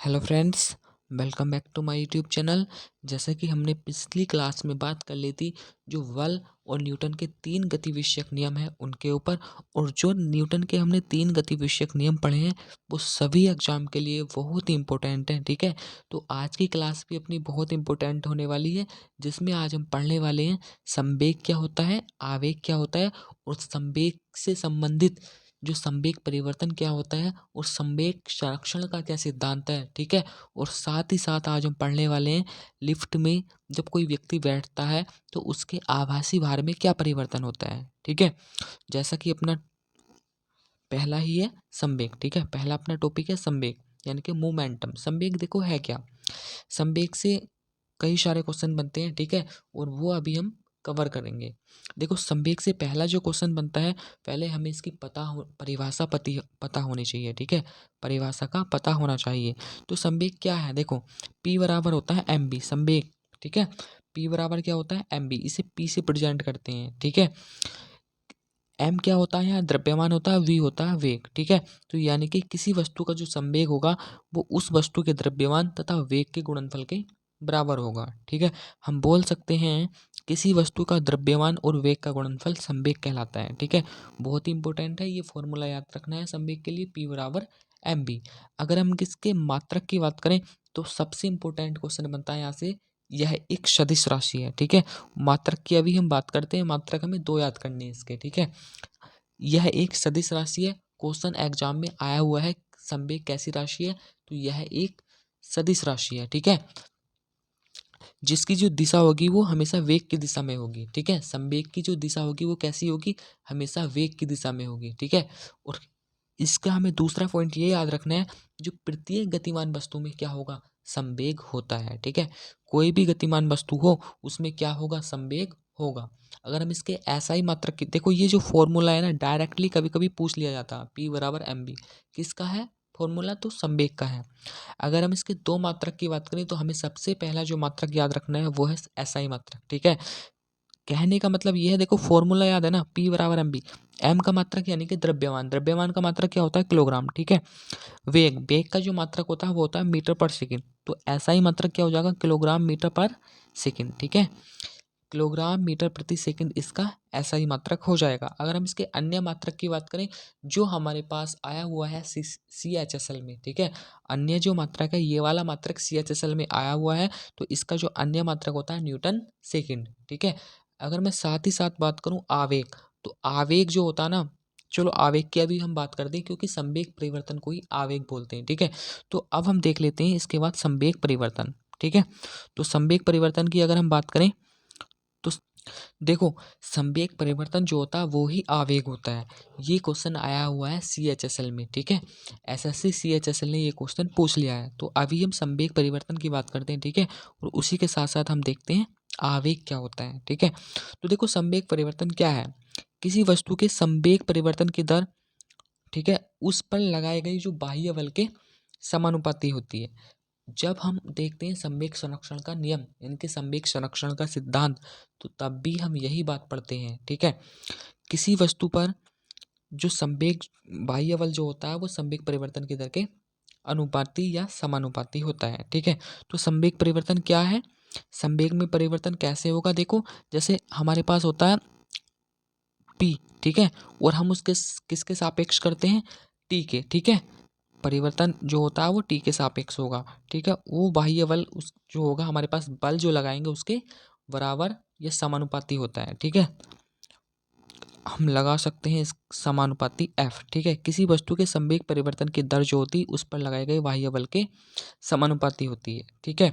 Hello friends, welcome back to my YouTube channel. जैसा कि हमने पिछली क्लास में बात कर ली थी जो बल और न्यूटन के 3 गति विषयक नियम हैं उनके ऊपर, और जो न्यूटन के हमने 3 गति विषयक नियम पढ़े हैं वो सभी एग्जाम के लिए बहुत ही इंपॉर्टेंट हैं। ठीक है, तो आज की क्लास भी अपनी बहुत इंपॉर्टेंट होने वाली है, जिसमें आज हम पढ़ने वाले हैं संवेग क्या होता है, आवेग क्या होता है, और संवेग से संबंधित जो संवेग परिवर्तन क्या होता है, और संवेग संरक्षण का क्या सिद्धांत है। ठीक है, और साथ ही साथ आज हम पढ़ने वाले हैं लिफ्ट में जब कोई व्यक्ति बैठता है तो उसके आभासी भार में क्या परिवर्तन होता है। ठीक है, जैसा कि अपना पहला ही है संवेग। ठीक है, पहला अपना टॉपिक है संवेग यानी कि मोमेंटम। संवेग देखो है क्या, संवेग से कई सारे क्वेश्चन बनते हैं। ठीक है, और वो अभी हम कवर करेंगे। देखो संवेग से पहला जो क्वेश्चन बनता है, पहले हमें इसकी परिभाषा पता होनी चाहिए। ठीक है, परिभाषा का पता होना चाहिए। तो संवेग क्या है, देखो P बराबर होता है mb संवेग। ठीक है, P बराबर क्या होता है mb, इसे P से प्रेजेंट करते हैं। ठीक है, m क्या होता है, यहाँ द्रव्यमान होता है, v होता है वेग। ठीक है, तो यानी कि किसी वस्तु का जो संवेग होगा वो उस वस्तु के द्रव्यमान तथा वेग के गुणनफल के बराबर होगा। ठीक है, हम बोल सकते हैं किसी वस्तु का द्रव्यमान और वेग का गुणनफल संवेग कहलाता है। ठीक है, बहुत ही इंपॉर्टेंट है, ये फॉर्मूला याद रखना है संवेग के लिए, P बराबर mb। अगर हम किसके मात्रक की बात करें तो सबसे इंपॉर्टेंट क्वेश्चन बनता है यहाँ से, यह एक सदिश राशि है। ठीक है, मात्रक की अभी हम बात करते हैं, मात्रक हमें 2 याद करने हैं इसके। ठीक है, यह एक सदिश राशि है, क्वेश्चन एग्जाम में आया हुआ है संवेग कैसी राशि है, तो यह एक सदिश राशि है। ठीक है, जिसकी जो दिशा होगी वो हमेशा वेग की दिशा में होगी। ठीक है, संवेग की जो दिशा होगी वो कैसी होगी, हमेशा वेग की दिशा में होगी। ठीक है, और इसका हमें दूसरा पॉइंट ये याद रखना है, जो प्रत्येक गतिमान वस्तु में क्या होगा, संवेग होता है। ठीक है, कोई भी गतिमान वस्तु हो उसमें क्या होगा, संवेग होगा। अगर हम इसके SI मात्रक की देखो, ये जो फॉर्मूला है ना, डायरेक्टली कभी कभी पूछ लिया जाता है, P बराबर mb किसका है फॉर्मूला, तो संवेग का है। अगर हम इसके 2 मात्रक की बात करें तो हमें सबसे पहला जो मात्रक याद रखना है वो है SI मात्रक। ठीक है, कहने का मतलब ये है, देखो फॉर्मूला याद है ना, P बराबर mb, m का मात्रक यानी कि द्रव्यमान, द्रव्यमान का मात्रक क्या होता है, किलोग्राम। ठीक है, वेग, वेग का जो मात्रक होता है वो होता है मीटर पर सेकंड, तो ऐसा ही मात्रक क्या हो जाएगा, किलोग्राम मीटर पर सेकंड। ठीक है, किलोग्राम मीटर प्रति सेकंड इसका ऐसा ही मात्रक हो जाएगा। अगर हम इसके अन्य मात्रक की बात करें जो हमारे पास आया हुआ है CHSL में। ठीक है, अन्य जो मात्रक है ये वाला मात्रक CHSL में आया हुआ है, तो इसका जो अन्य मात्रक होता है न्यूटन सेकंड। ठीक है, अगर मैं साथ ही साथ बात करूं आवेग, तो आवेग जो होता है ना, चलो आवेग की अभी हम बात करते हैं क्योंकि संवेग परिवर्तन को ही आवेग बोलते हैं। ठीक है, तो अब हम देख लेते हैं इसके बाद संवेग परिवर्तन। ठीक है, तो संवेग परिवर्तन की अगर हम बात करें तो देखो संवेग परिवर्तन जो होता है वो ही आवेग होता है। ये क्वेश्चन आया हुआ है CHSL में। ठीक है, SSC CHSL ने ये क्वेश्चन पूछ लिया है, तो अभी हम संवेग परिवर्तन की बात करते हैं। ठीक है, और उसी के साथ साथ हम देखते हैं आवेग क्या होता है। ठीक है, तो देखो संवेग परिवर्तन क्या है, किसी वस्तु के संवेग परिवर्तन की दर, ठीक है, उस पर लगाए गए जो बाह्य बल के समानुपाती होती है। जब हम देखते हैं संवेग संरक्षण का नियम यानी कि संवेग संरक्षण का सिद्धांत, तो तब भी हम यही बात पढ़ते हैं। ठीक है, किसी वस्तु पर जो संवेग बाह्य बल जो होता है वो संवेग परिवर्तन की दर के अनुपाती या समानुपाती होता है। ठीक है, तो संवेग परिवर्तन क्या है, संवेग में परिवर्तन कैसे होगा, देखो जैसे हमारे पास होता है P। ठीक है, और हम उसके किसके सापेक्ष करते हैं, T के। ठीक है, परिवर्तन जो होता है वो T के सापेक्ष होगा। ठीक है, वो बाह्य बल उस जो होगा हमारे पास बल जो लगाएंगे उसके बराबर या समानुपाती होता है। ठीक है, हम लगा सकते हैं इस समानुपाती F। ठीक है, किसी वस्तु के संवेग परिवर्तन की दर जो होती है उस पर लगाए गए बाह्य बल के समानुपाती होती है। ठीक है,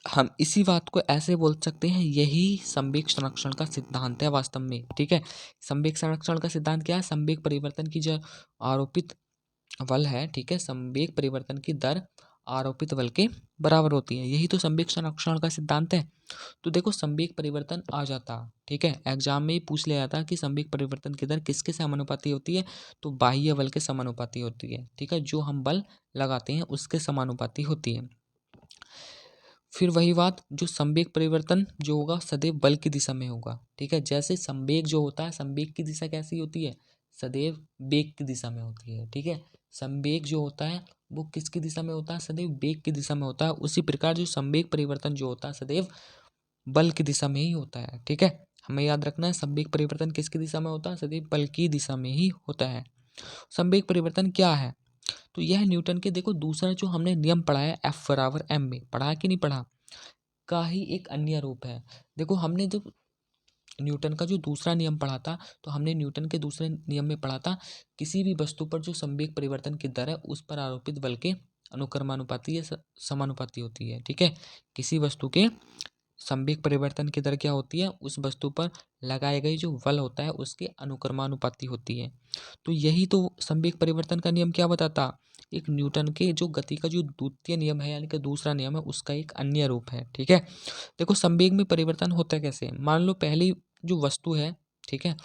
हम इसी बात को ऐसे बोल सकते हैं, यही संवेग संरक्षण का सिद्धांत है वास्तव में। ठीक है, संवेग संरक्षण का सिद्धांत क्या है, संवेग परिवर्तन की जो आरोपित बल है, ठीक है, संवेग परिवर्तन की दर आरोपित बल के बराबर होती है, यही तो संवेग संरक्षण का सिद्धांत है। तो देखो संवेग परिवर्तन आ जाता, ठीक है, एग्जाम में ही पूछ लिया जाता कि संवेग परिवर्तन की दर किसके समानुपाती होती है, तो बाह्य बल के समानुपाती होती है। ठीक है, जो हम बल लगाते हैं उसके समानुपाती होती है। फिर वही बात, जो संवेग परिवर्तन जो होगा सदैव बल की दिशा में होगा। ठीक है, जैसे संवेग जो होता है, संवेग की दिशा कैसी होती है, सदैव वेग की दिशा में होती है। ठीक है, संवेग जो होता है वो किसकी दिशा में होता है? सदैव वेग की दिशा में होता है। उसी प्रकार जो संवेग परिवर्तन जो होता है सदैव बल की दिशा में ही होता है। ठीक है, हमें याद रखना है संवेग परिवर्तन किसकी दिशा में होता है? सदैव बल की दिशा में ही होता है। संवेग परिवर्तन क्या है? तो यह न्यूटन के देखो दूसरा जो हमने नियम पढ़ा है F बराबर m में, पढ़ा है कि नहीं पढ़ा, का ही एक अन्य रूप है। देखो हमने जब न्यूटन का जो दूसरा नियम पढ़ा था तो हमने न्यूटन के दूसरे नियम में पढ़ा था किसी भी वस्तु पर जो संवेग परिवर्तन की दर है उस पर आरोपित बल के अनुक्रमानुपाती या समानुपाती होती है। ठीक है, किसी वस्तु के संवेग परिवर्तन की दर क्या होती है? उस वस्तु पर लगाए गए जो बल होता है उसके अनुक्रमानुपाती होती है। तो यही तो संवेग परिवर्तन का नियम क्या बताता? एक न्यूटन के जो गति का जो द्वितीय नियम है यानी कि दूसरा नियम है उसका एक अन्य रूप है। ठीक है, देखो संवेग में परिवर्तन होता है कैसे? मान लो पहली जो वस्तु है, ठीक है,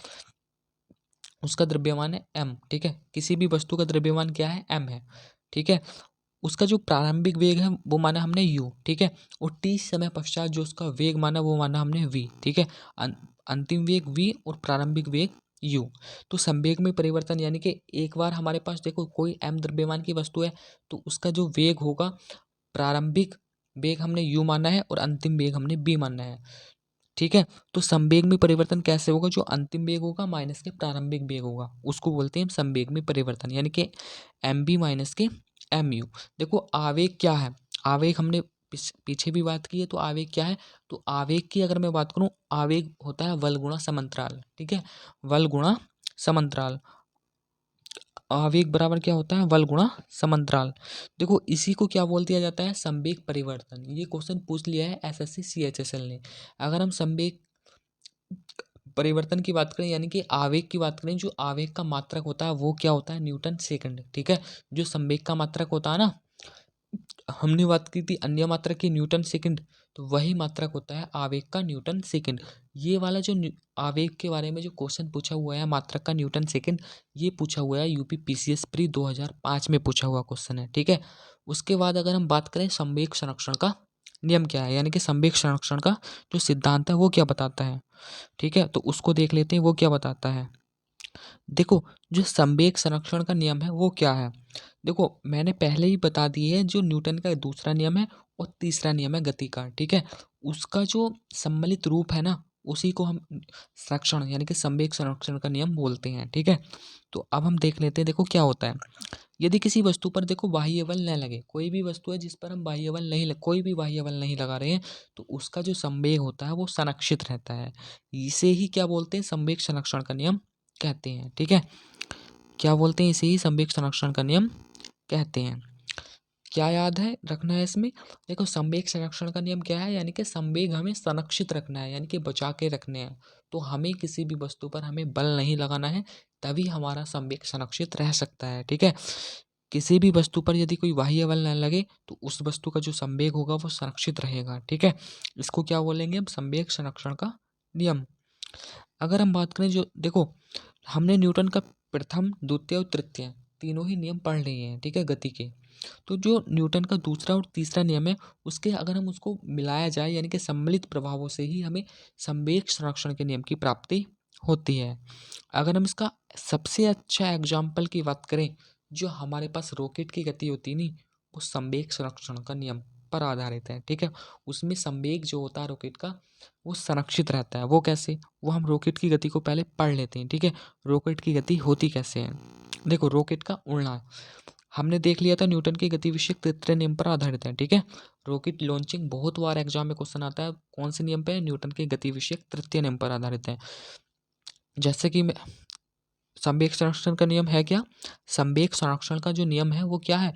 उसका द्रव्यमान है m। ठीक है, किसी भी वस्तु का द्रव्यमान क्या है? m है। ठीक है, उसका जो प्रारंभिक वेग है वो माना हमने u। ठीक है, और t समय पश्चात जो उसका वेग माना वो माना हमने v। ठीक है, अंतिम वेग v और प्रारंभिक वेग u। तो संवेग में परिवर्तन यानी कि एक बार हमारे पास देखो कोई m द्रव्यमान की वस्तु है तो उसका जो वेग होगा, प्रारंभिक वेग हमने u माना है और अंतिम वेग हमने v माना है। ठीक है, तो संवेग में परिवर्तन कैसे होगा? जो अंतिम वेग होगा माइनस के प्रारंभिक वेग होगा उसको बोलते हैं हम संवेग में परिवर्तन, यानी कि एम बी माइनस के एम यू। देखो आवेग क्या है? आवेग हमने पीछे भी बात की है। तो आवेग क्या है? तो आवेग की अगर मैं बात करूं, आवेग होता है बल गुणा समांतराल। ठीक है, बल गुणा समांतराल। आवेग बराबर क्या होता है? बल गुणा समांतराल। देखो इसी को क्या बोल दिया जाता है? संवेग परिवर्तन। ये क्वेश्चन पूछ लिया है एसएससी सीएचएसएल ने। अगर हम संवेग परिवर्तन की बात करें यानी कि आवेग की बात करें, जो आवेग का मात्रक होता है वो क्या होता है? Newton second. ठीक है, जो संवेग का मात्रक होता है ना, हमने बात की थी अन्य मात्रक की न्यूटन सेकंड, तो वही मात्रक होता है आवेग का न्यूटन सेकंड। ये वाला जो आवेग के बारे में जो क्वेश्चन पूछा हुआ है मात्रक का न्यूटन सेकंड, ये पूछा हुआ है यूपी पीसीएस प्री 2005 में पूछा हुआ क्वेश्चन है। ठीक है, उसके बाद अगर हम बात करें संवेग संरक्षण का नियम क्या है, यानी कि संवेग संरक्षण का जो सिद्धांत है वो क्या बताता है। ठीक है, तो उसको देख लेते हैं वो क्या बताता है। देखो जो संवेग संरक्षण का नियम है वो क्या है? देखो मैंने पहले ही बता दी है, जो न्यूटन का दूसरा नियम है और तीसरा नियम है गति का। ठीक है, उसका जो सम्मिलित रूप है ना उसी को हम संरक्षण यानी कि संवेग संरक्षण का नियम बोलते हैं। ठीक है, तो अब हम देख लेते हैं। देखो क्या होता है, यदि किसी वस्तु पर देखो बाह्य बल न लगे, कोई भी वस्तु है जिस पर हम बाह्य बल नहीं कोई भी बाह्य बल नहीं लगा रहे हैं, तो उसका जो संवेग होता है वो संरक्षित रहता है। इसे ही क्या बोलते हैं? संवेग संरक्षण का नियम कहते हैं। ठीक है, क्या बोलते हैं? इसे ही संवेग संरक्षण का नियम कहते हैं। क्या याद है रखना है इसमें? देखो संवेग संरक्षण का नियम क्या है, यानी कि संवेग हमें संरक्षित रखना है, यानी कि बचा के रखने हैं। तो हमें किसी भी वस्तु पर हमें बल नहीं लगाना है, तभी हमारा संवेग संरक्षित रह सकता है। ठीक है, किसी भी वस्तु पर यदि कोई बाह्य बल न लगे तो उस वस्तु का जो संवेग होगा वो संरक्षित रहेगा। ठीक है, इसको क्या बोलेंगे अब? संवेग संरक्षण का नियम। अगर हम बात करें जो देखो हमने न्यूटन का प्रथम द्वितीय और तृतीय तीनों ही नियम पढ़ लिए हैं। ठीक है, गति के। तो जो न्यूटन का दूसरा और तीसरा नियम है उसके अगर हम उसको मिलाया जाए यानी कि सम्मिलित प्रभावों से ही हमें संवेग संरक्षण के नियम की प्राप्ति होती है। अगर हम इसका सबसे अच्छा एग्जाम्पल की बात करें, जो हमारे पास रॉकेट की गति होती है नी, वो संवेग संरक्षण का नियम पर आधारित है। ठीक है, उसमें संवेग जो होता है रॉकेट का वो संरक्षित रहता है। वो कैसे? वो हम रॉकेट की गति को पहले पढ़ लेते हैं। ठीक है, रॉकेट की गति होती कैसे है? देखो रॉकेट का उड़ना हमने देख लिया था न्यूटन की गति विषयक तृतीय नियम पर आधारित है। ठीक है, रॉकेट लॉन्चिंग बहुत बार एग्जाम में क्वेश्चन आता है, कौन से नियम पे है? न्यूटन के गति विषयक तृतीय नियम पर आधारित है। जैसे कि संवेग संरक्षण का नियम है क्या? संवेग संरक्षण का जो नियम है वो क्या है?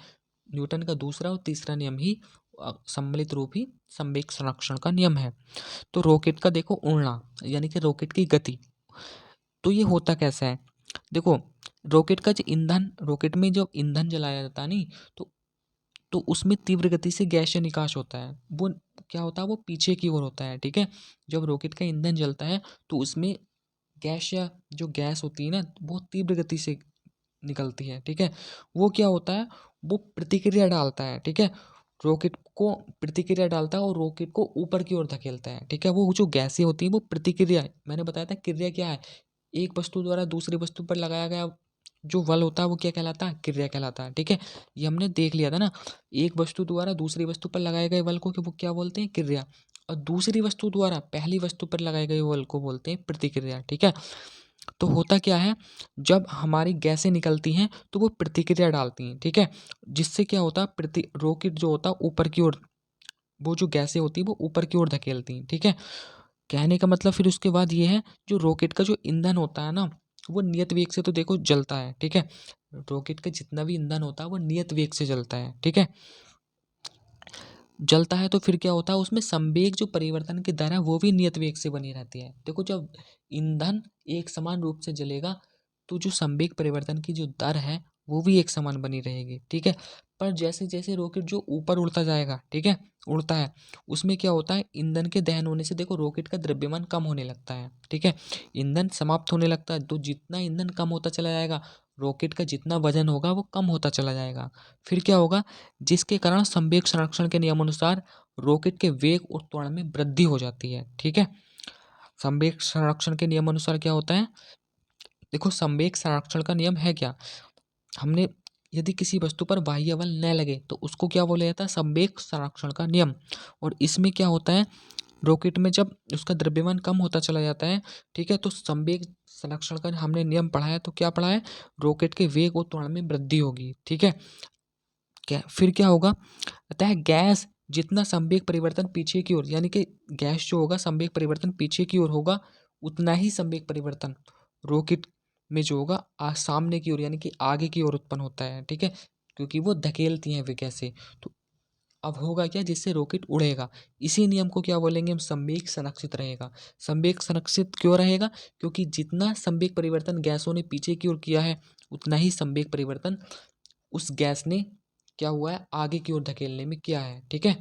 न्यूटन का दूसरा और तीसरा नियम ही सम्मिलित रूप ही संवेग संरक्षण का नियम है। तो रॉकेट का देखो उड़ना यानी कि रॉकेट की गति, तो ये होता कैसा है? देखो रॉकेट का जो ईंधन, रॉकेट में जो ईंधन जलाया जाता है नहीं, तो उसमें तीव्र गति से गैसीय निकास होता है। वो क्या होता है? वो पीछे की ओर होता है। ठीक है, जब रॉकेट का ईंधन जलता है तो उसमें गैस या जो गैस होती है ना बहुत तीव्र गति से निकलती है। ठीक है, वो क्या होता है? वो प्रतिक्रिया डालता है। ठीक है, रॉकेट को प्रतिक्रिया डालता है और रॉकेट को ऊपर की ओर धकेलता है। ठीक है, वो जो गैसें होती हैं वो प्रतिक्रिया, मैंने बताया था क्रिया क्या है, एक वस्तु द्वारा दूसरी वस्तु पर लगाया गया जो बल होता है वो क्या कहलाता है, क्रिया कहलाता है। ठीक है, ये हमने देख लिया था ना, एक वस्तु द्वारा दूसरी वस्तु पर लगाए गए बल को वो क्या बोलते हैं, क्रिया, और दूसरी वस्तु द्वारा पहली वस्तु पर लगाए गए बल को बोलते हैं प्रतिक्रिया। ठीक है, तो होता क्या है, जब हमारी गैसें निकलती हैं तो वो प्रतिक्रिया डालती हैं। ठीक है, जिससे क्या होता है, प्रति रॉकेट जो होता है ऊपर की ओर, वो जो गैसें होती है वो ऊपर की ओर धकेलती हैं। ठीक है, कहने का मतलब फिर उसके बाद ये है, जो रॉकेट का जो ईंधन होता है ना, वो नियत वेग से तो देखो जलता है। ठीक है, रॉकेट का जितना भी ईंधन होता है वो नियत वेग से जलता है। ठीक है, जलता है तो फिर क्या होता है, उसमें संवेग जो परिवर्तन की दर है वो भी नियत वेग से बनी रहती है। देखो, जब ईंधन एक समान रूप से जलेगा तो जो संवेग परिवर्तन की जो दर है वो भी एक समान बनी रहेगी। ठीक है, पर जैसे जैसे रॉकेट जो ऊपर उड़ता जाएगा, ठीक है, उड़ता है, उसमें क्या होता है, ईंधन के दहन होने से देखो रॉकेट का द्रव्यमान कम होने लगता है। ठीक है, ईंधन समाप्त होने लगता है, तो जितना ईंधन कम होता चला जाएगा, रॉकेट का जितना वजन होगा वो कम होता चला जाएगा। फिर क्या होगा, जिसके कारण संवेग संरक्षण के नियमानुसार रॉकेट के वेग और त्वरण में वृद्धि हो जाती है। ठीक है, संवेग संरक्षण के नियमानुसार क्या होता है, देखो संवेग संरक्षण का नियम है क्या, हमने यदि किसी वस्तु पर बाह्य बल न लगे तो उसको क्या बोला जाता है, संवेग संरक्षण का नियम। और इसमें क्या होता है, रॉकेट में जब उसका द्रव्यमान कम होता चला जाता है, ठीक है, तो संवेग संरक्षण का हमने नियम पढ़ा है, तो क्या पढ़ा है, रॉकेट के वेग और त्वरण में वृद्धि होगी। ठीक है, क्या फिर क्या होगा, अतः गैस जितना संवेग परिवर्तन पीछे की ओर, यानी कि गैस जो होगा संवेग परिवर्तन पीछे की ओर होगा, उतना ही संवेग परिवर्तन रॉकेट में जो होगा सामने की ओर, यानी कि आगे की ओर उत्पन्न होता है। ठीक है, क्योंकि वो धकेलती हैं वे गैसें, तो अब होगा क्या, जिससे रॉकेट उड़ेगा। इसी नियम को क्या बोलेंगे हम, संवेग संरक्षित रहेगा। संवेग संरक्षित क्यों रहेगा, क्योंकि जितना संवेग परिवर्तन गैसों ने पीछे की ओर किया है, उतना ही संवेग परिवर्तन उस गैस ने क्या हुआ है, आगे की ओर धकेलने में किया है। ठीक है,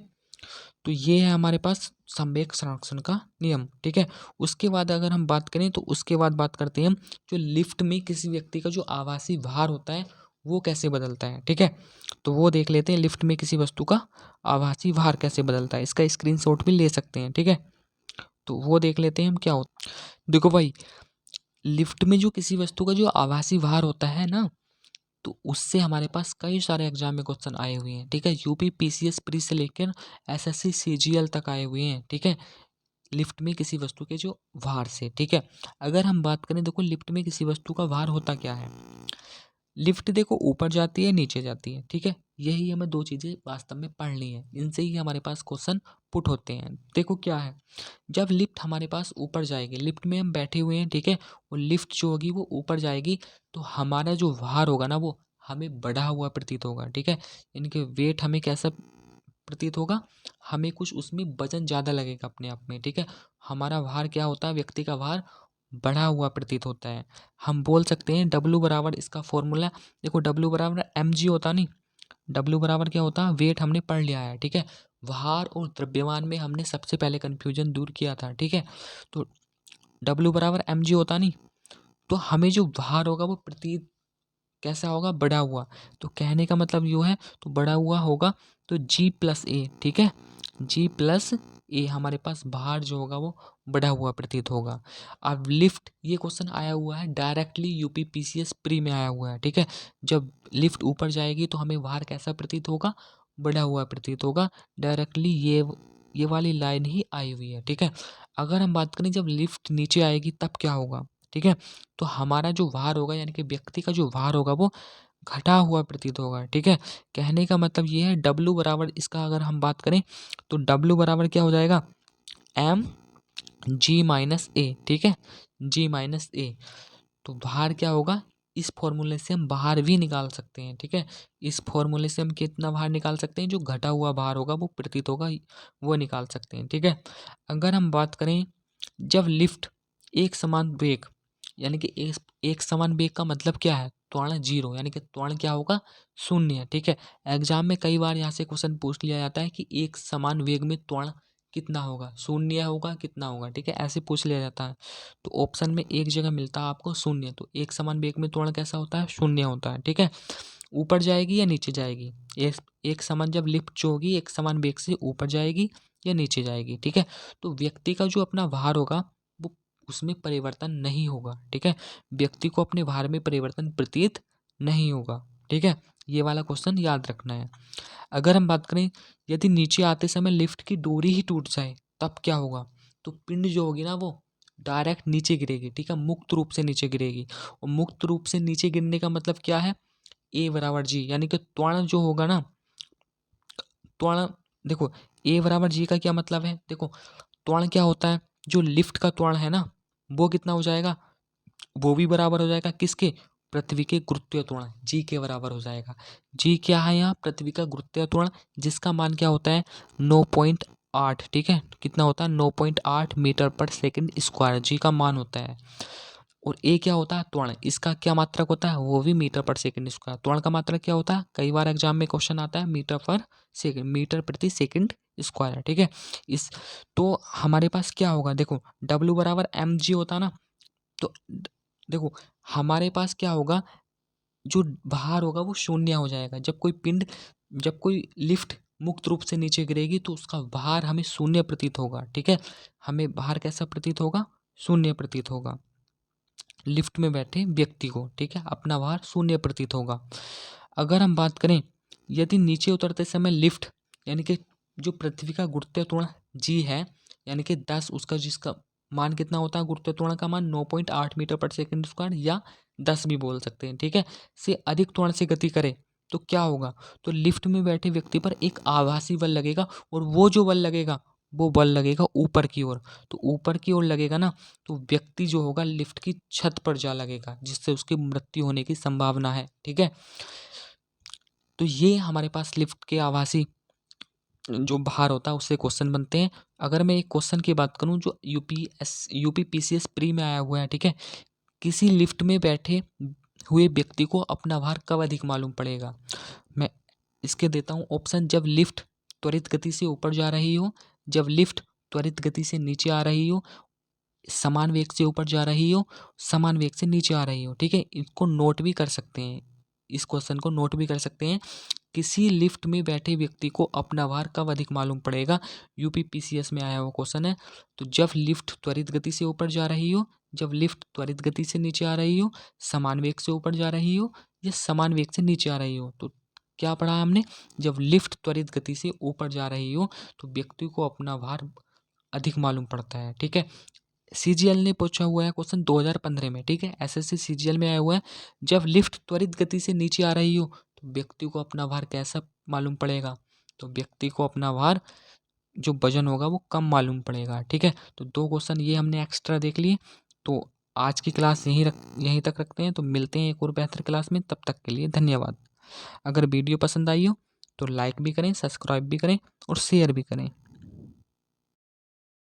तो ये है हमारे पास संवेग संरक्षण का नियम। ठीक है, उसके बाद अगर हम बात करें तो उसके बाद बात करते हैं हम, जो लिफ्ट में किसी व्यक्ति का जो आभासी भार होता है वो कैसे बदलता है। ठीक है, तो वो देख लेते हैं, लिफ्ट में किसी वस्तु का आभासी भार कैसे बदलता है, इसका स्क्रीनशॉट भी ले सकते हैं। ठीक है, तो वो देख लेते हैं हम क्या होता है। देखो भाई, लिफ्ट में जो किसी वस्तु का जो आभासी भार होता है ना, तो उससे हमारे पास कई सारे एग्जाम में क्वेश्चन आए हुए हैं। ठीक है, यूपी पीसीएस प्री से लेकर एसएससी सीजीएल तक आए हुए हैं। ठीक है, लिफ्ट में किसी वस्तु के जो भार से। ठीक है, अगर हम बात करें, देखो लिफ्ट में किसी वस्तु का भार होता क्या है, लिफ्ट देखो ऊपर जाती है नीचे जाती है। ठीक है, यही हमें दो चीजें वास्तव में पढ़नी है, इनसे ही हमारे पास क्वेश्चन पुट होते हैं। देखो क्या है, जब लिफ्ट हमारे पास ऊपर जाएगी, लिफ्ट में हम बैठे हुए हैं, ठीक है, और लिफ्ट जो होगी वो ऊपर जाएगी, तो हमारा जो भार होगा ना वो हमें बढ़ा हुआ प्रतीत होगा। ठीक है, इनके वेट हमें कैसा प्रतीत होगा, हमें कुछ उसमें वजन ज़्यादा लगेगा अपने आप में। ठीक है, हमारा भार क्या होता है, व्यक्ति का भार बढ़ा हुआ प्रतीत होता है। हम बोल सकते हैं डब्लू बराबर, इसका फॉर्मूला देखो, डब्लू बराबर एम जी होता नहीं, डब्लू बराबर क्या होता है, वेट हमने पढ़ लिया है। ठीक है, भार और द्रव्यमान में हमने सबसे पहले कन्फ्यूजन दूर किया था। ठीक है, तो डब्लू बराबर एम जी होता नहीं, तो हमें जो भार होगा वो प्रतीत कैसा होगा, बढ़ा हुआ। तो कहने का मतलब यूँ है, तो बढ़ा हुआ होगा, तो जी प्लस ए। ठीक है, जी प्लस ए हमारे पास भार जो होगा वो बढ़ा हुआ प्रतीत होगा। अब लिफ्ट, ये क्वेश्चन आया हुआ है डायरेक्टली यूपी पीसीएस प्री में आया हुआ है। ठीक है, जब लिफ्ट ऊपर जाएगी तो हमें भार कैसा प्रतीत होगा, बढ़ा हुआ प्रतीत होगा। डायरेक्टली ये वाली लाइन ही आई हुई है। ठीक है, अगर हम बात करें जब लिफ्ट नीचे आएगी तब क्या होगा, ठीक है, तो हमारा जो भार होगा, यानी कि व्यक्ति का जो भार होगा वो घटा हुआ प्रतीत होगा। ठीक है, कहने का मतलब ये है, डब्लू बराबर, इसका अगर हम बात करें तो डब्लू बराबर क्या हो जाएगा, एम जी माइनस ए। ठीक है, जी माइनस ए, तो भार क्या होगा, इस फॉर्मूले से हम बाहर भी निकाल सकते हैं। ठीक है, इस फॉर्मूले से हम कितना बाहर निकाल सकते हैं, जो घटा हुआ भार होगा वो प्रतीत होगा, वो निकाल सकते हैं। ठीक है, अगर हम बात करें, जब लिफ्ट एक समान वेग, यानी कि एक समान वेग का मतलब क्या है, त्वरण जीरो, यानी कि त्वरण क्या होगा, शून्य। ठीक है, एग्जाम में कई बार यहाँ से क्वेश्चन पूछ लिया जाता है कि एक समान वेग में त्वरण कितना होगा, शून्य होगा, कितना होगा। ठीक है, ऐसे पूछ लिया जाता है, तो ऑप्शन में एक जगह मिलता है आपको शून्य, तो एक समान वेग में त्वरण कैसा होता है, शून्य होता है। ठीक है, ऊपर जाएगी या नीचे जाएगी, एक समान, जब लिफ्ट जो होगी एक समान वेग से ऊपर जाएगी या नीचे जाएगी। ठीक है, तो व्यक्ति का जो अपना भार होगा वो उसमें परिवर्तन नहीं होगा। ठीक है, व्यक्ति को अपने भार में परिवर्तन प्रतीत नहीं होगा। ठीक है, ये वाला क्वेश्चन याद रखना है। अगर हम बात करें यदि नीचे आते समय लिफ्ट की डोरी ही टूट जाए तब क्या होगा, तो पिंड जो होगी ना वो डायरेक्ट नीचे गिरेगी। ठीक है, मुक्त रूप से नीचे गिरेगी। और मुक्त रूप से नीचे गिरने का मतलब क्या है, ए बराबर जी, यानी कि त्वरण जो होगा ना, त्वरण देखो ए बराबर जी का क्या मतलब है, देखो त्वरण क्या होता है, जो लिफ्ट का त्वरण है ना वो कितना हो जाएगा, वो भी बराबर हो जाएगा किसके, पृथ्वी के गुरुत्वीय त्वरण जी के बराबर हो जाएगा। जी क्या है यहाँ, पृथ्वी का गुरुत्वीय त्वरण, जिसका मान क्या होता है 9.8। ठीक है, कितना होता है 9.8 मीटर पर सेकंड स्क्वायर, जी का मान होता है। और ए क्या होता है त्वरण, इसका क्या मात्रक होता है, वो भी मीटर पर सेकंड स्क्वायर। त्वरण का मात्रक क्या होता है, कई बार एग्जाम में क्वेश्चन आता है मीटर पर सेकंड, मीटर प्रति सेकंड स्क्वायर। ठीक है, इस तो हमारे पास क्या होगा, देखो डब्ल्यू बराबर एम जी होता है ना, तो देखो हमारे पास क्या होगा, जो भार होगा वो शून्य हो जाएगा। जब कोई लिफ्ट मुक्त रूप से नीचे गिरेगी तो उसका भार हमें शून्य प्रतीत होगा। ठीक है, हमें भार कैसा प्रतीत होगा, शून्य प्रतीत होगा लिफ्ट में बैठे व्यक्ति को। ठीक है, अपना भार शून्य प्रतीत होगा। अगर हम बात करें यदि नीचे उतरते समय लिफ्ट, यानी कि जो पृथ्वी का गुरुत्वीय त्वरण जी है, यानी कि 10, उसका जिसका मान कितना होता है, गुरुत्वीय त्वरण का मान 9.8 मीटर पर सेकंड स्क्वायर या 10 भी बोल सकते हैं। ठीक है, से अधिक त्वरण से गति करे तो क्या होगा, तो लिफ्ट में बैठे व्यक्ति पर एक आभासी बल लगेगा, और वो जो बल लगेगा वो बल लगेगा ऊपर की ओर। तो ऊपर की ओर लगेगा ना, तो व्यक्ति जो होगा लिफ्ट की छत पर जा लगेगा, जिससे उसकी मृत्यु होने की संभावना है। ठीक है, तो ये हमारे पास लिफ्ट के आभासी जो भार होता है उससे क्वेश्चन बनते हैं। अगर मैं एक क्वेश्चन की बात करूं जो यूपी पीसीएस प्री में आया हुआ है, ठीक है, किसी लिफ्ट में बैठे हुए व्यक्ति को अपना भार कब अधिक मालूम पड़ेगा। मैं इसके देता हूँ ऑप्शन, जब लिफ्ट त्वरित गति से ऊपर जा रही हो, जब लिफ्ट त्वरित गति से नीचे आ रही हो, समान वेग से ऊपर जा रही हो, समान वेग से नीचे आ रही हो। ठीक है, इसको नोट भी कर सकते हैं, इस क्वेश्चन को नोट भी कर सकते हैं। किसी लिफ्ट में बैठे व्यक्ति को अपना भार कब अधिक मालूम पड़ेगा, यूपी पीसीएस में आया हुआ क्वेश्चन है। तो जब लिफ्ट त्वरित गति से ऊपर जा रही हो, जब लिफ्ट त्वरित गति से नीचे आ रही हो, समान वेग से ऊपर जा रही हो, या समान वेग से नीचे आ रही हो। तो क्या पढ़ा हमने, जब लिफ्ट त्वरित गति से ऊपर जा रही हो तो व्यक्ति को अपना भार अधिक मालूम पड़ता है। ठीक है, सीजीएल ने पूछा हुआ है क्वेश्चन 2015 में। ठीक है, एसएससी सीजीएल में आया हुआ है, जब लिफ्ट त्वरित गति से नीचे आ रही हो तो व्यक्ति को अपना भार कैसा मालूम पड़ेगा, तो व्यक्ति को अपना भार जो वजन होगा वो कम मालूम पड़ेगा। ठीक है, तो 2 क्वेश्चन ये हमने एक्स्ट्रा देख लिए। तो आज की क्लास यहीं तक रखते हैं, तो मिलते हैं एक और बेहतर क्लास में, तब तक के लिए धन्यवाद। अगर वीडियो पसंद आई हो तो लाइक भी करें, सब्सक्राइब भी करें और शेयर भी करें।